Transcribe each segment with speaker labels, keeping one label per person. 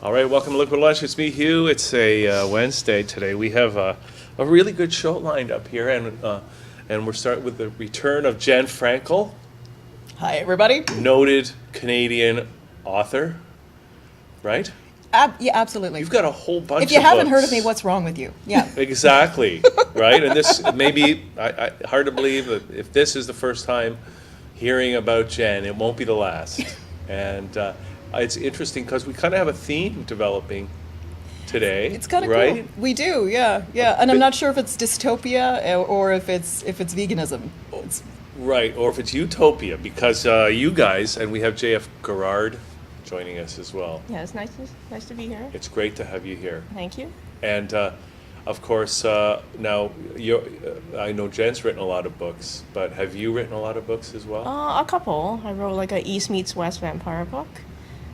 Speaker 1: All right, welcome to Liquid Lunch. It's me, Hugh. It's a Wednesday today. We have a really good show lined up here, and we're starting with the return of Jen Frankel,
Speaker 2: Hi, everybody.
Speaker 1: noted Canadian author, right?
Speaker 2: Yeah, absolutely.
Speaker 1: You've got a whole bunch of
Speaker 2: If you haven't heard of
Speaker 1: books.
Speaker 2: me, what's wrong with you? Yeah.
Speaker 1: Exactly, right? And this maybe, hard to believe that if this is the first time hearing about Jen, it won't be the last. And it's interesting because we kind of have a theme developing today.
Speaker 2: It's kind of
Speaker 1: right?
Speaker 2: cool. We do, yeah. And I'm not sure if it's dystopia or if it's veganism.
Speaker 1: Right, or if it's Utopia, because you guys, and we have JF Garrard joining us as well.
Speaker 3: Yeah, it's nice to be here.
Speaker 1: It's great to have you here.
Speaker 3: Thank you.
Speaker 1: And of course, now I know Jen's written a lot of books, but have you written a lot of books as well?
Speaker 3: A couple. I wrote like a East meets West vampire book.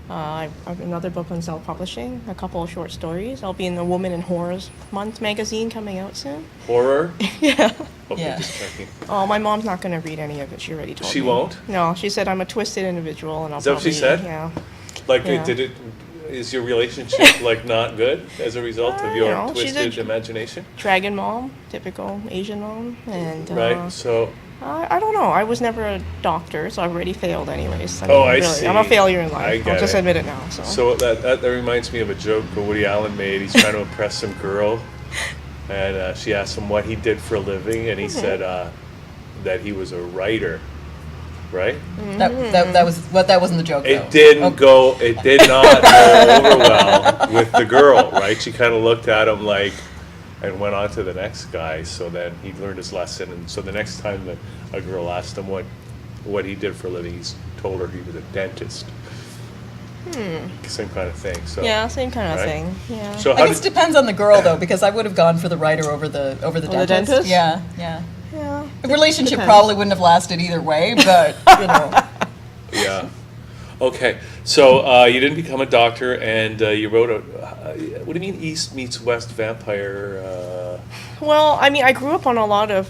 Speaker 3: I have another book on self-publishing, a couple of short stories. I'll be in the Woman in Horrors Month magazine coming out soon.
Speaker 1: Horror?
Speaker 3: Yeah.
Speaker 1: Okay,
Speaker 2: Yeah.
Speaker 1: just checking.
Speaker 3: Oh, my mom's not going to read any of it. She already told me.
Speaker 1: She won't?
Speaker 3: No, she said I'm a twisted individual, and I'll
Speaker 1: Is that what she said?
Speaker 3: Yeah.
Speaker 1: Like,
Speaker 3: Yeah.
Speaker 1: is your relationship like not good as a result of your
Speaker 3: No, she's
Speaker 1: twisted
Speaker 3: a-
Speaker 1: imagination?
Speaker 3: Dragon mom, typical Asian mom, and
Speaker 1: Right, so,
Speaker 3: I don't know. I was never a doctor, so I've already failed anyways.
Speaker 1: Oh, I see.
Speaker 3: I'm a failure in life.
Speaker 1: I get
Speaker 3: I'll just
Speaker 1: it.
Speaker 3: admit it now.
Speaker 1: so that reminds me of a joke that Woody Allen made. He's trying to impress some girl, and she asked him what he did for a living, and he said that he was a writer, right?
Speaker 2: That wasn't the joke, though.
Speaker 1: It didn't go. It did not go over well with the girl, right? She kind of looked at him like, and went on to the next guy. So then he learned his lesson, and so the next time that a girl asked him what he did for a living, he told her he was a dentist. Same kind of thing. So
Speaker 3: Yeah, same kind of
Speaker 1: right?
Speaker 3: thing. Yeah.
Speaker 1: So
Speaker 2: I
Speaker 1: how
Speaker 2: guess it
Speaker 1: did
Speaker 2: depends on the girl, though, because I would have gone for the writer over the dentist.
Speaker 3: dentist?
Speaker 2: Yeah.
Speaker 3: Yeah.
Speaker 2: The relationship
Speaker 3: Depends.
Speaker 2: probably wouldn't have lasted either way, but,
Speaker 1: yeah? Okay, so you didn't become a doctor, and you wrote a. What do you mean, East meets West vampire?
Speaker 3: Well, I mean, I grew up on a lot of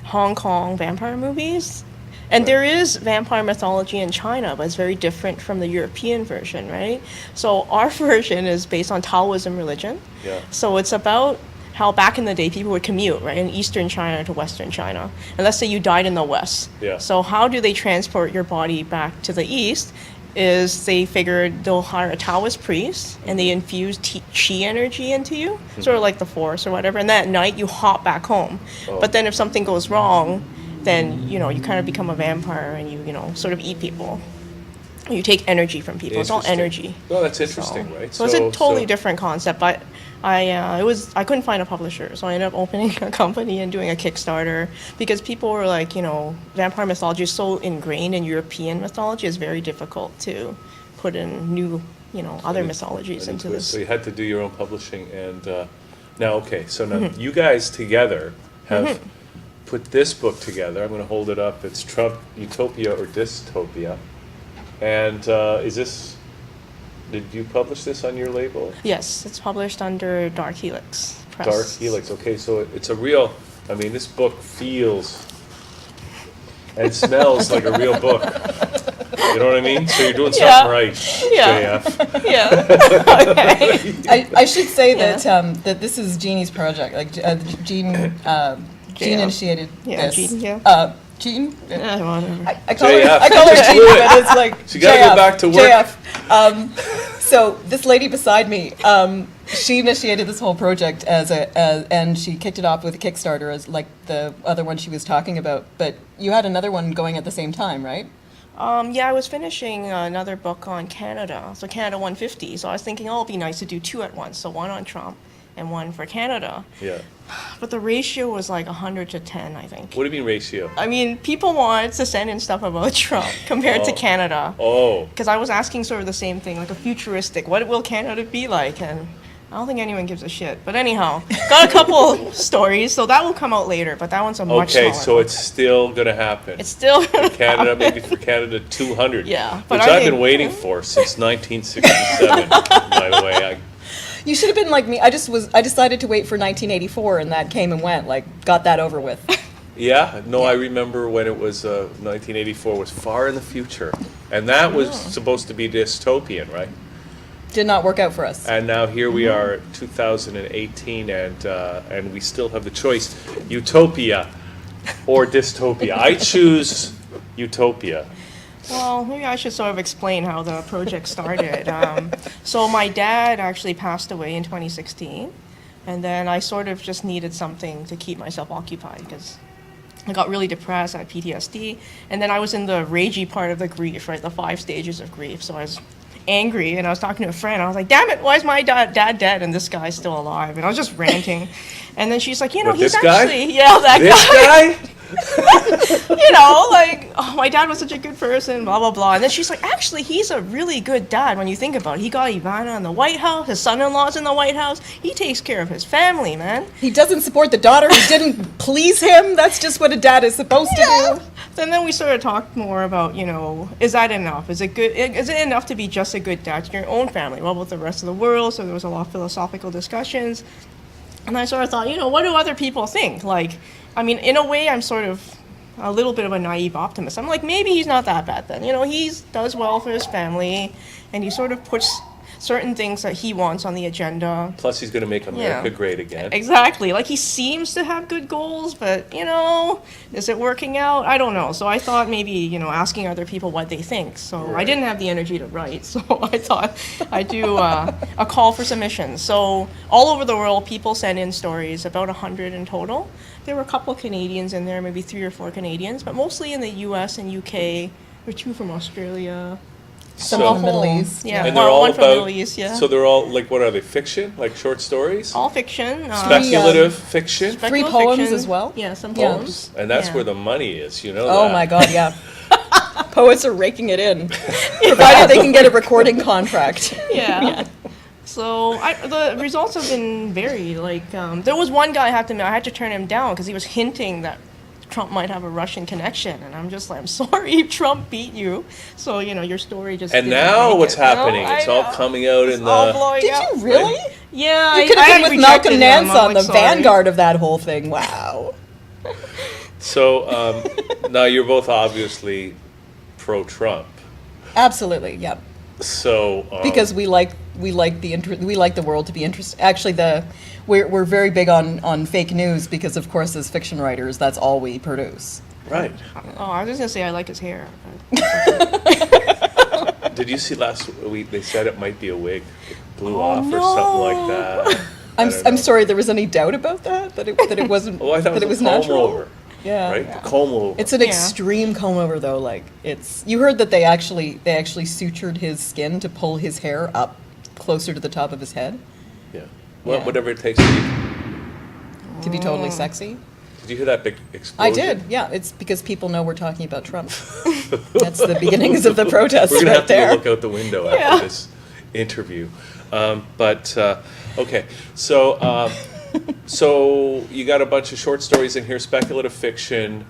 Speaker 3: Hong Kong vampire movies. And there is vampire mythology in China, but it's very different from the European version, right? So our version is based on Taoism religion.
Speaker 1: Yeah.
Speaker 3: So it's about how back in the day people would commute, right, in Eastern China to Western China. And let's say you died in the West.
Speaker 1: Yeah.
Speaker 3: So how do they transport your body back to the East? Is they figured they'll hire a Taoist priest and they infuse chi energy into you, sort of like the Force or whatever. And then at night you hop back home.
Speaker 1: Oh.
Speaker 3: But then if something goes wrong, then you kind of become a vampire and you sort of eat people. You take energy from people. It's all
Speaker 1: Interesting.
Speaker 3: energy.
Speaker 1: Well, that's interesting, right?
Speaker 3: So it's a totally different concept. But I couldn't find a publisher, so I ended up opening a company and doing a Kickstarter because people were like, vampire mythology is so ingrained in European mythology. It's very difficult to put in new, other mythologies into this.
Speaker 1: So you had to do your own publishing, and now, okay, so now you guys together have put this book together. I'm going to hold it up. It's Trump, Utopia or Dystopia. And did you publish this on your label?
Speaker 3: Yes, it's published under Dark Helix Press.
Speaker 1: Dark Helix, okay, so it's a real, this book feels and smells like a real book. You know what I mean? So you're doing something
Speaker 3: Yeah.
Speaker 1: right,
Speaker 3: Yeah.
Speaker 1: JF.
Speaker 3: Yeah. Okay.
Speaker 2: I should say
Speaker 3: Yeah.
Speaker 2: that this is Jeannie's project. Like Jean initiated
Speaker 3: Yeah,
Speaker 2: this.
Speaker 3: Jean, yeah.
Speaker 2: Jean.
Speaker 3: Yeah, whatever.
Speaker 2: I call
Speaker 1: JF.
Speaker 2: her
Speaker 1: Just
Speaker 2: Jean,
Speaker 1: do it.
Speaker 2: but it's like
Speaker 1: She gotta go back to work.
Speaker 2: JF. So this lady beside me, she initiated this whole project and she kicked it off with a Kickstarter as like the other one she was talking about. But you had another one going at the same time, right?
Speaker 3: Yeah, I was finishing another book on Canada, so Canada 150. So I was thinking, it'd be nice to do two at once. So one on Trump and one for Canada.
Speaker 1: Yeah.
Speaker 3: But the ratio was like 100 to 10, I think.
Speaker 1: What do you mean ratio?
Speaker 3: I mean, people wanted to send in stuff about Trump compared to Canada.
Speaker 1: Oh.
Speaker 3: Because I was asking sort of the same thing, like a futuristic, what will Canada be like? And I don't think anyone gives a shit. But anyhow, got a couple stories, so that will come out later, but that one's a much
Speaker 1: Okay,
Speaker 3: smaller
Speaker 1: so
Speaker 3: book.
Speaker 1: it's still going to happen.
Speaker 3: It's still
Speaker 1: Canada, maybe for Canada 200.
Speaker 3: Yeah, but
Speaker 1: which
Speaker 3: I
Speaker 1: I've been
Speaker 3: think-
Speaker 1: waiting for since 1967, by the way.
Speaker 2: You should have been like me. I decided to wait for 1984, and that came and went. Like, got that over with.
Speaker 1: Yeah, no, I remember when it was 1984 was far in the future, and that was supposed to be dystopian, right?
Speaker 2: Did not work out for us.
Speaker 1: And now here we are, 2018, and we still have the choice: Utopia or Dystopia. I choose Utopia.
Speaker 3: Well, maybe I should sort of explain how the project started. So my dad actually passed away in 2016, and then I sort of just needed something to keep myself occupied because I got really depressed, I had PTSD, and then I was in the ragey part of the grief, right, the 5 stages of grief. So I was angry, and I was talking to a friend. I was like, damn it, why is my dad dead and this guy's still alive? And I was just ranting. And then she's like, you know,
Speaker 1: What,
Speaker 3: he's
Speaker 1: this guy?
Speaker 3: actually, yeah, that
Speaker 1: This guy?
Speaker 3: you know, like, oh, my dad was such a good person, blah, blah, blah. And then she's like, actually, he's a really good dad when you think about it. He got Ivana in the White House, his son-in-law's in the White House. He takes care of his family, man.
Speaker 2: He doesn't support the daughter who didn't please him. That's just what a dad is supposed to do.
Speaker 3: And then we sort of talked more about, you know, is that enough? Is it good? Is it enough to be just a good dad to your own family? What about the rest of the world? So there was a lot of philosophical discussions. And I sort of thought, you know, what do other people think? Like, I mean, in a way, I'm sort of a little bit of a naive optimist. I'm like, maybe he's not that bad then. You know, he does well for his family, and he sort of puts certain things that he wants on the agenda.
Speaker 1: Plus, he's going to make America
Speaker 3: Yeah.
Speaker 1: great again.
Speaker 3: Exactly. Like, he seems to have good goals, but, you know, is it working out? I don't know. So I thought maybe, you know, asking other people what they think. So I
Speaker 1: Right.
Speaker 3: didn't have the energy to write, so I thought I'd do a call for submissions. So all over the world, people sent in stories, about 100 in total. There were a couple Canadians in there, maybe 3 or 4 Canadians, but mostly in the US and UK. There were 2 from Australia.
Speaker 2: Some
Speaker 1: So-
Speaker 2: from the Middle East.
Speaker 3: Yeah,
Speaker 1: And they're all
Speaker 3: one from
Speaker 1: about,
Speaker 3: Middle East, yeah.
Speaker 1: so they're all, like, what are they, fiction? Like short stories?
Speaker 3: All fiction.
Speaker 1: Speculative fiction?
Speaker 2: Three
Speaker 3: speculative
Speaker 2: poems
Speaker 3: fiction.
Speaker 2: as well?
Speaker 3: Yeah, some
Speaker 2: Yeah.
Speaker 3: poems.
Speaker 1: And that's
Speaker 3: Yeah.
Speaker 1: where the money is, you know
Speaker 2: Oh
Speaker 1: that.
Speaker 2: my God, yeah. Poets are raking it in, provided they can get a recording contract.
Speaker 3: Yeah. So the results have been varied. Like there was one guy I had to turn him down because he was hinting that Trump might have a Russian connection, and I'm just like, I'm sorry, Trump beat you. So you know your story just.
Speaker 1: And
Speaker 3: didn't
Speaker 1: now
Speaker 3: make
Speaker 1: what's
Speaker 3: it.
Speaker 1: happening?
Speaker 3: No,
Speaker 1: It's
Speaker 3: I
Speaker 1: all
Speaker 3: know.
Speaker 1: coming out
Speaker 3: It's
Speaker 1: in
Speaker 3: all
Speaker 1: the.
Speaker 3: blowing
Speaker 2: Did
Speaker 3: up.
Speaker 2: you really?
Speaker 3: Yeah,
Speaker 2: You could
Speaker 3: I
Speaker 2: have been with Malcolm
Speaker 3: rejected him.
Speaker 2: Nance
Speaker 3: I'm
Speaker 2: on the
Speaker 3: like, sorry.
Speaker 2: vanguard of that whole thing. Wow.
Speaker 1: So now you're both obviously pro-Trump.
Speaker 2: Absolutely, yeah.
Speaker 1: So
Speaker 2: Because we like the world to be interested. Actually, we're very big on fake news because, of course, as fiction writers, that's all we produce.
Speaker 1: right.
Speaker 3: Oh, I was just gonna say I like his hair.
Speaker 1: Did you see last week they said it might be a wig? It blew
Speaker 3: Oh,
Speaker 1: off or
Speaker 3: no.
Speaker 1: something like that. I don't
Speaker 2: I'm
Speaker 1: know.
Speaker 2: sorry. There was any doubt about that it wasn't
Speaker 1: Oh, I thought
Speaker 2: that
Speaker 1: it was a comb
Speaker 2: natural.
Speaker 1: over.
Speaker 2: Yeah.
Speaker 1: Right? The comb over.
Speaker 2: It's an
Speaker 3: Yeah.
Speaker 2: extreme comb over though. Like it's you heard that they actually sutured his skin to pull his hair up closer to the top of his head
Speaker 1: yeah. Well,
Speaker 2: Yeah.
Speaker 1: whatever it takes to be.
Speaker 2: to be totally sexy.
Speaker 1: Did you hear that big
Speaker 2: I
Speaker 1: explosion?
Speaker 2: did. Yeah, it's because people know we're talking about Trump. That's the beginnings of the protest
Speaker 1: We're gonna
Speaker 2: right
Speaker 1: have to
Speaker 2: there.
Speaker 1: go look out the window after this interview. Okay, so you got a bunch of short stories in here, speculative fiction.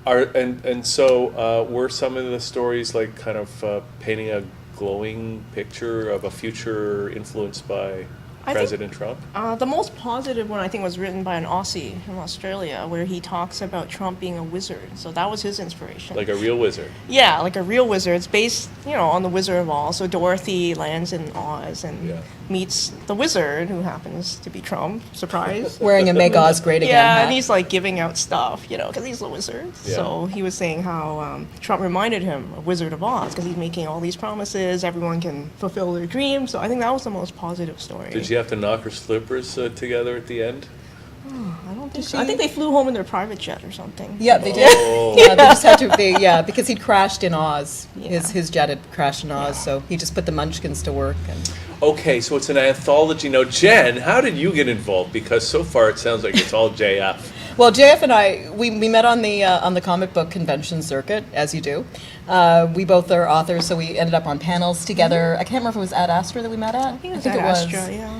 Speaker 1: Were some of the stories like kind of painting a glowing picture of a future influenced by
Speaker 3: I think-
Speaker 1: President Trump?
Speaker 3: The most positive one I think was written by an Aussie from Australia, where he talks about Trump being a wizard. So that was his inspiration.
Speaker 1: Like a real wizard.
Speaker 3: Yeah, like a real wizard. It's based, you know, on the Wizard of Oz. So Dorothy lands in Oz and
Speaker 1: Yeah.
Speaker 3: meets the wizard, who happens to be Trump. Surprise.
Speaker 2: Wearing a Make Oz Great Again
Speaker 3: Yeah,
Speaker 2: hat.
Speaker 3: and he's like giving out stuff, you know, because he's the wizard.
Speaker 1: Yeah.
Speaker 3: So he was saying how Trump reminded him of Wizard of Oz because he's making all these promises. Everyone can fulfill their dreams. So I think that was the most positive story.
Speaker 1: Did you have to knock her slippers together at the end?
Speaker 3: I don't think
Speaker 2: Did
Speaker 3: so. I
Speaker 2: she-
Speaker 3: think they flew home in their private jet or something.
Speaker 2: Yeah, they did.
Speaker 1: Oh.
Speaker 2: Yeah, they just had to. Because he'd crashed in Oz.
Speaker 3: Yeah.
Speaker 2: His jet had crashed in Oz, so he just put the Munchkins to work. And
Speaker 1: Okay, so it's an anthology. Now, Jen, how did you get involved? Because so far it sounds like it's all JF.
Speaker 2: well, JF and I, we met on the comic book convention circuit, as you do. We both are authors, so we ended up on panels together. I can't remember if it was Ad Astra that we met at.
Speaker 3: I think it was Astra, yeah.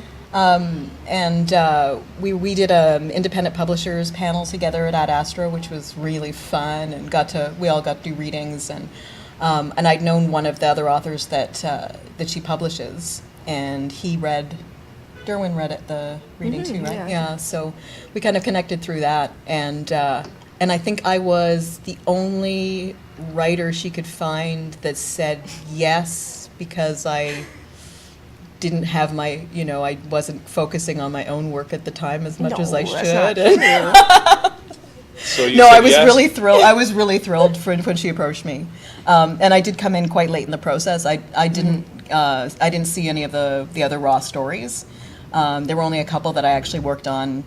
Speaker 2: We did an independent publishers panel together at Ad Astra, which was really fun, and we all got to do readings, and I'd known one of the other authors that she publishes, and Derwin read at the reading too, right?
Speaker 3: yeah.
Speaker 2: So we kind of connected through that, and I think I was the only writer she could find that said yes, because I didn't have my, I wasn't focusing on my own work at the time as much as I
Speaker 3: No,
Speaker 2: should.
Speaker 3: that's not true.
Speaker 1: So you
Speaker 2: No,
Speaker 1: said
Speaker 2: I was
Speaker 1: yes?
Speaker 2: really thrilled. I was really thrilled when she approached me, and I did come in quite late in the process. I didn't see any of the other raw stories. There were only a couple that I actually worked on,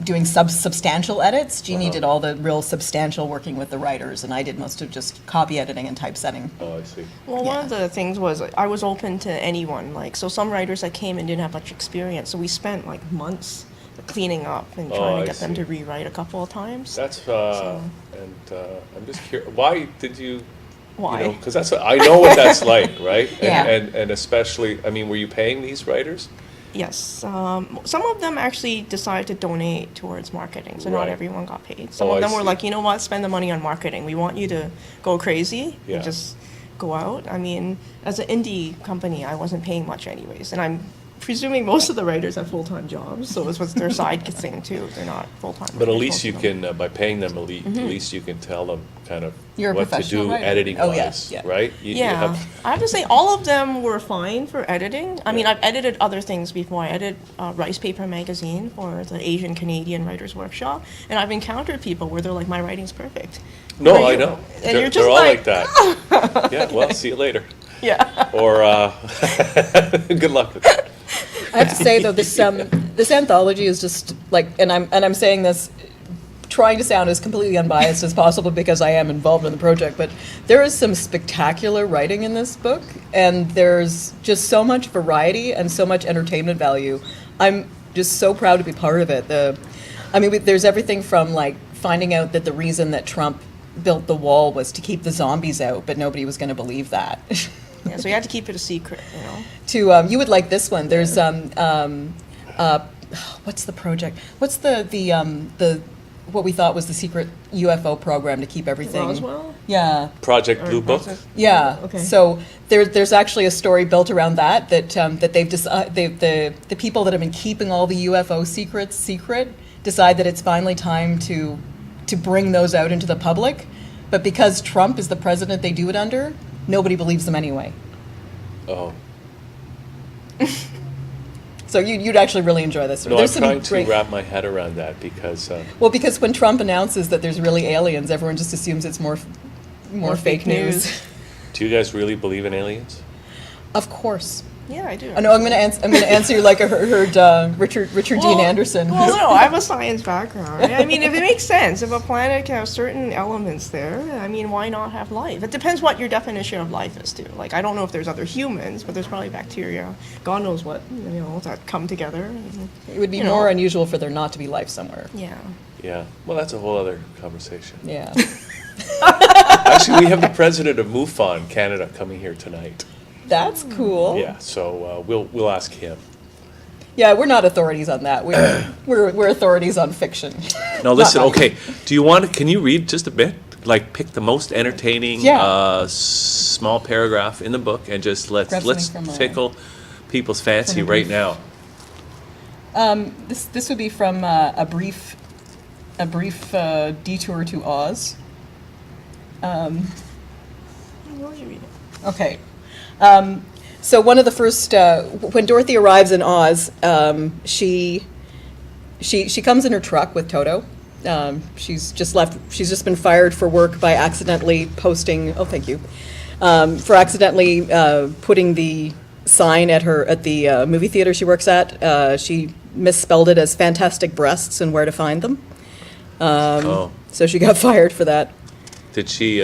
Speaker 2: doing substantial edits. Jeannie did all the real substantial working with the writers, and I did most of just copy editing and typesetting.
Speaker 1: Oh, I see.
Speaker 3: Well, one of
Speaker 2: Yeah.
Speaker 3: the things was I was open to anyone. So some writers that came and didn't have much experience, so we spent months cleaning up and trying
Speaker 1: I
Speaker 3: to get them
Speaker 1: see.
Speaker 3: to rewrite a couple of times.
Speaker 1: That's I'm just curious. Why did you?
Speaker 3: Why?
Speaker 1: Because that's I know what that's like, right?
Speaker 2: Yeah.
Speaker 1: And especially, I mean, were you paying these writers?
Speaker 3: Yes. Some of them actually decided to donate towards marketing, so
Speaker 1: Right.
Speaker 3: not everyone got paid. Some
Speaker 1: Oh,
Speaker 3: of
Speaker 1: I
Speaker 3: them were
Speaker 1: see.
Speaker 3: like, you know what, spend the money on marketing. We want you to go crazy
Speaker 1: Yeah.
Speaker 3: and just go out. I mean, as an indie company, I wasn't paying much anyways, and I'm presuming most of the writers have full-time jobs, so it was their side thing too. They're not full-time.
Speaker 1: But at
Speaker 3: writers,
Speaker 1: least you
Speaker 3: most of them.
Speaker 1: can, by paying them, at least you can tell them kind of
Speaker 2: You're a
Speaker 1: what to
Speaker 2: professional
Speaker 1: do
Speaker 2: writer.
Speaker 1: editing
Speaker 2: Oh,
Speaker 1: wise,
Speaker 2: yes, yeah.
Speaker 1: right? You
Speaker 3: Yeah,
Speaker 1: have-
Speaker 3: I have to say all of them were fine for editing. I mean,
Speaker 1: Yeah.
Speaker 3: I've edited other things before. I edited Rice Paper Magazine for the Asian Canadian Writers Workshop, and I've encountered people where they're like, "My writing's perfect."
Speaker 1: no,
Speaker 3: Where
Speaker 1: I
Speaker 3: you-
Speaker 1: know.
Speaker 3: and
Speaker 1: They're,
Speaker 3: you're just
Speaker 1: they're all
Speaker 3: like,
Speaker 1: that. Yeah. Well, see you later.
Speaker 3: Yeah.
Speaker 1: Or good luck with that.
Speaker 2: I have to say though, this anthology is just and I'm saying this trying to sound as completely unbiased as possible because I am involved in the project, but there is some spectacular writing in this book, and there's just so much variety and so much entertainment value. I'm just so proud to be part of it. There's everything from finding out that the reason that Trump built the wall was to keep the zombies out, but nobody was going to believe that.
Speaker 3: Yeah, so you had to keep it a secret,
Speaker 2: To you would like this one. There's what's the project? What's the what we thought was the secret UFO program to keep everything?
Speaker 3: Roswell?
Speaker 2: Yeah,
Speaker 1: Project Blue Book.
Speaker 2: yeah.
Speaker 3: Okay.
Speaker 2: So there's actually a story built around that they've the people that have been keeping all the UFO secrets secret decide that it's finally time to bring those out into the public, but because Trump is the president they do it under, nobody believes them anyway.
Speaker 1: Oh.
Speaker 2: So you'd actually really enjoy this.
Speaker 1: No,
Speaker 2: There's
Speaker 1: I'm
Speaker 2: some
Speaker 1: trying to
Speaker 2: great-
Speaker 1: wrap my head around that because
Speaker 2: Because when Trump announces that there's really aliens, everyone just assumes it's more fake news.
Speaker 1: do you guys really believe in aliens?
Speaker 2: Of course.
Speaker 3: Yeah, I do.
Speaker 2: I know. I'm going to answer you like I heard Richard Dean Anderson.
Speaker 3: Well, no, I have a science background. Right? I mean, if it makes sense, if a planet can have certain elements there, I mean, why not have life? It depends what your definition of life is, too. I don't know if there's other humans, but there's probably bacteria. God knows what, that come together. And,
Speaker 2: It would be
Speaker 3: you know.
Speaker 2: more unusual for there not to be life somewhere.
Speaker 3: Yeah.
Speaker 1: Yeah. Well, that's a whole other conversation.
Speaker 2: Yeah.
Speaker 1: Actually, we have the president of MUFON Canada coming here tonight.
Speaker 2: That's cool.
Speaker 1: Yeah. So we'll ask him.
Speaker 2: Yeah, we're not authorities on that. We're authorities on fiction.
Speaker 1: No, listen.
Speaker 2: Not
Speaker 1: Okay. Can you read just a bit? Pick the most entertaining
Speaker 2: Yeah.
Speaker 1: small paragraph in the book and just let's
Speaker 2: Grab something from,
Speaker 1: tickle people's fancy
Speaker 2: from a
Speaker 1: right
Speaker 2: brief.
Speaker 1: now.
Speaker 2: This would be from a brief detour to Oz.
Speaker 3: What are you reading?
Speaker 2: Okay. So one of the first, when Dorothy arrives in Oz, she comes in her truck with Toto. She's just been fired for work by accidentally posting, oh, thank you, for accidentally putting the sign at the movie theater she works at. She misspelled it as fantastic breasts and where to find them. So she got fired for that.
Speaker 1: Did she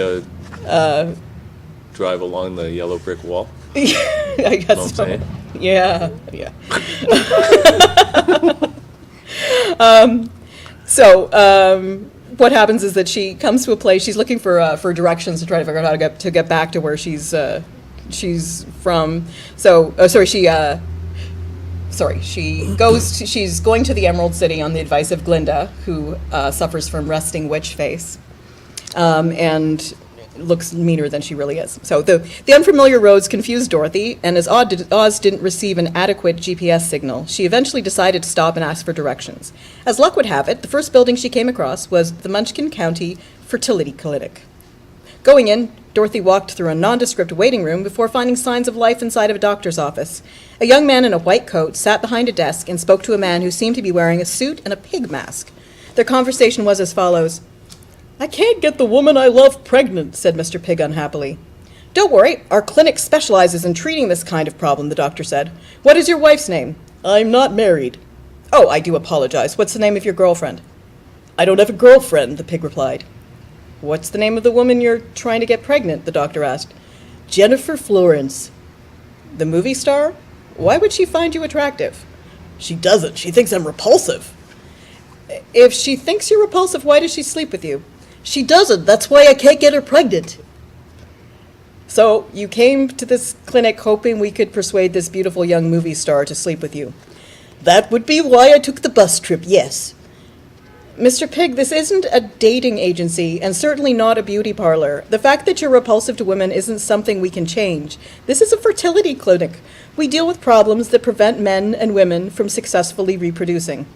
Speaker 1: drive along the yellow brick wall?
Speaker 2: I guess
Speaker 1: Know what I'm
Speaker 2: so.
Speaker 1: saying?
Speaker 2: Yeah. What happens is that she comes to a place. She's looking for directions to try to figure out how to get back to where she's from. She's going to the Emerald City on the advice of Glinda, who suffers from resting witch face, and looks meaner than she really is. So the unfamiliar roads confused Dorothy, and as Oz didn't receive an adequate GPS signal, she eventually decided to stop and ask for directions. As luck would have it, the first building she came across was the Munchkin County Fertility Clinic. Going in, Dorothy walked through a nondescript waiting room before finding signs of life inside of a doctor's office. A young man in a white coat sat behind a desk and spoke to a man who seemed to be wearing a suit and a pig mask. Their conversation was as follows. "I can't get the woman I love pregnant," said Mr. Pig unhappily. "Don't worry, our clinic specializes in treating this kind of problem," the doctor said. "What is your wife's name?" "I'm not married." "Oh, I do apologize. What's the name of your girlfriend?" "I don't have a girlfriend," the pig replied. "What's the name of the woman you're trying to get pregnant?" the doctor asked. "Jennifer Florence." "The movie star? Why would she find you attractive?" "She doesn't. She thinks I'm repulsive." "If she thinks you're repulsive, why does she sleep with you?" "She doesn't. That's why I can't get her pregnant." "So you came to this clinic hoping we could persuade this beautiful young movie star to sleep with you?" "That would be why I took the bus trip, yes." "Mr. Pig, this isn't a dating agency and certainly not a beauty parlor. The fact that you're repulsive to women isn't something we can change. This is a fertility clinic. We deal with problems that prevent men and women from successfully reproducing."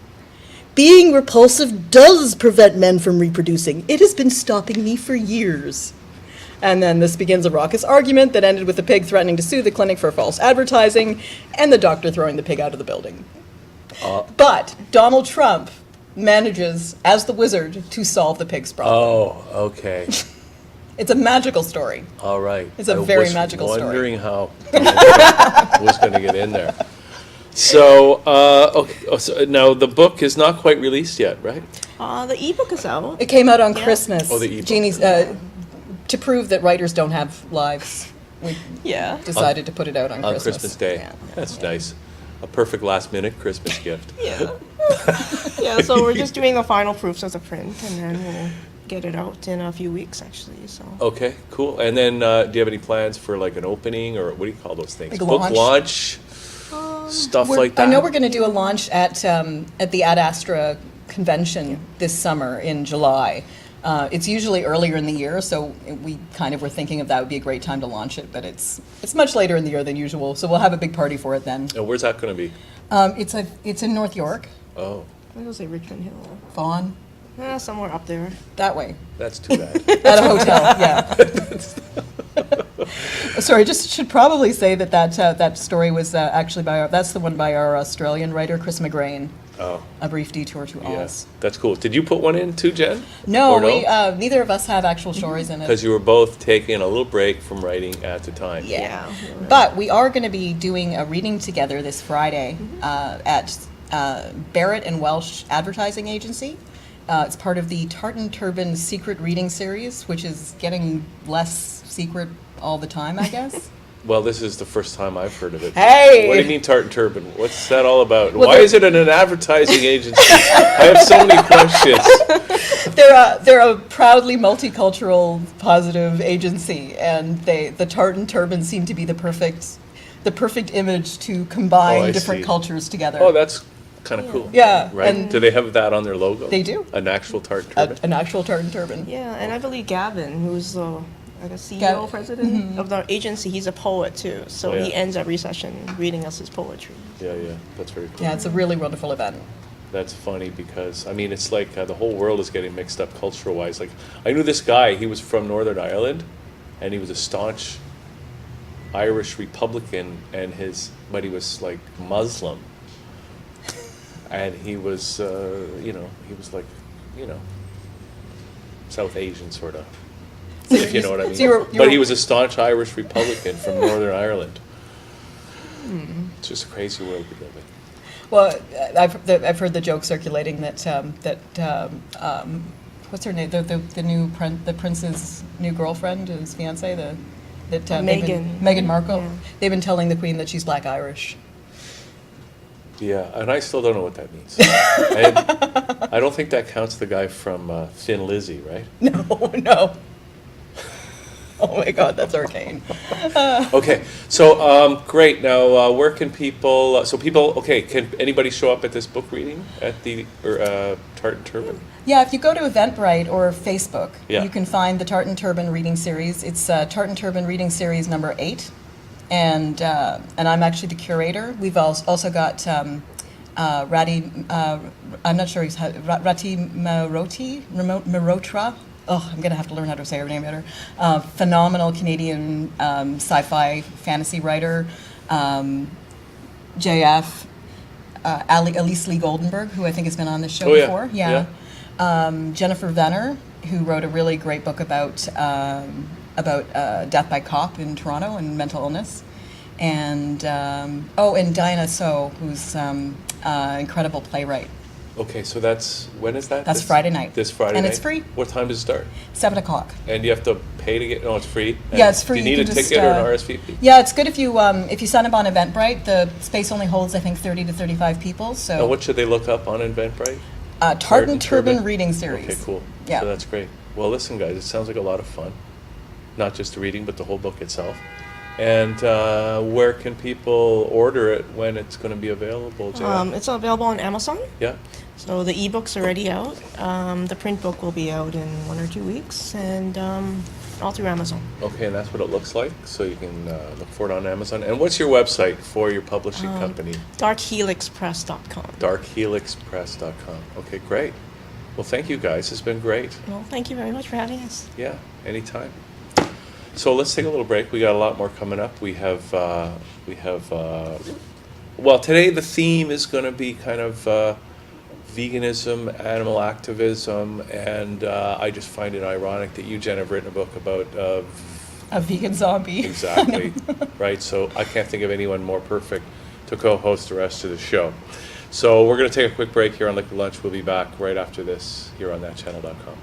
Speaker 2: "Being repulsive does prevent men from reproducing. It has been stopping me for years." And then this begins a raucous argument that ended with the pig threatening to sue the clinic for false advertising and the doctor throwing the pig out of the building. But Donald Trump manages, as the wizard, to solve the pig's problem.
Speaker 1: Oh, okay.
Speaker 2: It's a magical story.
Speaker 1: All right.
Speaker 2: It's a very magical story.
Speaker 1: I was wondering how I was going to get in there. So, okay. So now the book is not quite released yet, right?
Speaker 3: The ebook is out.
Speaker 2: It came out on
Speaker 3: Yeah.
Speaker 2: Christmas.
Speaker 1: Oh, the ebook.
Speaker 2: Jeannie's, to prove that writers don't have lives, we
Speaker 3: Yeah.
Speaker 2: decided to put it out on
Speaker 1: On
Speaker 2: Christmas.
Speaker 1: Christmas Day.
Speaker 2: Yeah.
Speaker 1: That's nice. A perfect last-minute Christmas gift.
Speaker 3: Yeah. Yeah, so we're just doing the final proofs of the print, and then we'll get it out in a few weeks, actually, so.
Speaker 1: Okay, cool. And then, do you have any plans for like an opening, or what do you call those things?
Speaker 2: Like a
Speaker 1: Book
Speaker 2: launch?
Speaker 1: launch, stuff
Speaker 2: We're-
Speaker 1: like that.
Speaker 2: I know we're going to do a launch at the Ad Astra convention this summer in July. It's usually earlier in the year, so we kind of were thinking of that would be a great time to launch it, but it's much later in the year than usual, so we'll have a big party for it then.
Speaker 1: And where's that going to be?
Speaker 2: It's in North York,
Speaker 1: Oh,
Speaker 3: I'm gonna say Richmond Hill.
Speaker 2: Vaughan,
Speaker 3: Somewhere up there.
Speaker 2: that way,
Speaker 1: that's too bad.
Speaker 2: at a hotel, yeah. Sorry, just should probably say that story was actually that's the one by our Australian writer, Chris McGrain,
Speaker 1: Oh,
Speaker 2: A Brief Detour to
Speaker 1: yeah.
Speaker 2: Oz.
Speaker 1: That's cool. Did you put one in too, Jen?
Speaker 2: No,
Speaker 1: Or
Speaker 2: we neither of us have actual stories in it.
Speaker 1: Because you were both taking a little break from writing at the time.
Speaker 2: Yeah.
Speaker 3: Yeah.
Speaker 2: But we are going to be doing a reading together this Friday at Barrett and Welsh Advertising Agency. It's part of the Tartan Turban Secret Reading Series, which is getting less secret all the time, I guess.
Speaker 1: Well, this is the first time I've heard of it.
Speaker 2: Hey!
Speaker 1: What do you mean tartan turban? What's that all about?
Speaker 2: Well,
Speaker 1: Why
Speaker 2: the-
Speaker 1: is it in an advertising agency? I have so many questions.
Speaker 2: They're a proudly multicultural, positive agency, and the tartan turban seem to be the perfect image to combine
Speaker 1: Oh, I
Speaker 2: different
Speaker 1: see.
Speaker 2: cultures together.
Speaker 1: Oh, that's kind of cool.
Speaker 2: Yeah,
Speaker 1: Right?
Speaker 2: and-
Speaker 1: Do they have that on their logo?
Speaker 2: They do.
Speaker 1: An actual tartan
Speaker 2: A-
Speaker 1: turban?
Speaker 2: an actual tartan turban.
Speaker 3: Yeah, and I believe Gavin, who's the CEO,
Speaker 2: Gav-
Speaker 3: president of the agency, he's a poet too. So
Speaker 1: Oh, yeah.
Speaker 3: he ends every session reading us his poetry.
Speaker 1: Yeah, yeah. That's very cool.
Speaker 2: Yeah, it's a really wonderful event.
Speaker 1: That's funny because, I mean, it's like the whole world is getting mixed up cultural-wise. Like, I knew this guy, he was from Northern Ireland, and he was a staunch Irish Republican, but he was like Muslim. And he was, he was like, South Asian sort of, if you know what I mean.
Speaker 2: So you were-
Speaker 1: But he was a staunch Irish Republican from Northern Ireland. It's just a crazy world we live in.
Speaker 2: Well, I've heard the joke circulating that what's her name? The prince's new girlfriend, his fiance,
Speaker 3: Meghan.
Speaker 2: Meghan Markle.
Speaker 3: Yeah.
Speaker 2: They've been telling the Queen that she's Black Irish.
Speaker 1: Yeah, and I still don't know what that means. And I don't think that counts the guy from Thin Lizzy, right?
Speaker 2: No. Oh my God, that's arcane.
Speaker 1: Okay, so great. Now, where can people? Can anybody show up at this book reading at the Tartan Turban?
Speaker 2: Yeah, if you go to Eventbrite or Facebook,
Speaker 1: Yeah.
Speaker 2: you can find the Tartan Turban Reading Series. It's Tartan Turban Reading Series number 8, and I'm actually the curator. We've also got Rati. I'm not sure Rati Marotra I'm going to have to learn how to say her name better. Phenomenal Canadian sci-fi fantasy writer, JF, Elise Lee Goldenberg, who I think has been on this show
Speaker 1: Oh, yeah.
Speaker 2: before. Jennifer Venner, who wrote a really great book about death by cop in Toronto and mental illness. And and Diana So, who's incredible playwright.
Speaker 1: Okay, so when is that?
Speaker 2: That's Friday night.
Speaker 1: This Friday
Speaker 2: and
Speaker 1: night?
Speaker 2: it's free.
Speaker 1: What time does it start?
Speaker 2: 7:00.
Speaker 1: And you have to pay to get, no, it's free?
Speaker 2: Yeah, it's free.
Speaker 1: Do you need
Speaker 2: can
Speaker 1: a
Speaker 2: just,
Speaker 1: ticket or an RSVP?
Speaker 2: Yeah, it's good if you sign up on Eventbrite. The space only holds, I think, 30 to 35 people. So
Speaker 1: Now, what should they look up on Eventbrite?
Speaker 2: Tartan Turban Reading Series.
Speaker 1: Okay, cool.
Speaker 2: Yeah.
Speaker 1: So that's great. Well, listen, guys, it sounds like a lot of fun. Not just the reading, but the whole book itself. And where can people order it when it's going to be available, Jaya?
Speaker 3: It's available on Amazon.
Speaker 1: Yeah?
Speaker 3: So the ebook's already out. The print book will be out in 1 or 2 weeks, and all through Amazon.
Speaker 1: Okay, and that's what it looks like, so you can look for it on Amazon. And what's your website for your publishing company?
Speaker 3: DarkHelixPress.com.
Speaker 1: DarkHelixPress.com. Okay, great. Well, thank you, guys. It's been great.
Speaker 3: Well, thank you very much for having us.
Speaker 1: Yeah, anytime. So let's take a little break. We got a lot more coming up. We have well, today the theme is going to be kind of veganism, animal activism, and I just find it ironic that you, Jen, have written a book about
Speaker 2: A vegan zombie.
Speaker 1: exactly, right? So I can't think of anyone more perfect to co-host the rest of the show. So we're going to take a quick break here on Liquid Lunch. We'll be back right after this here on thatchannel.com.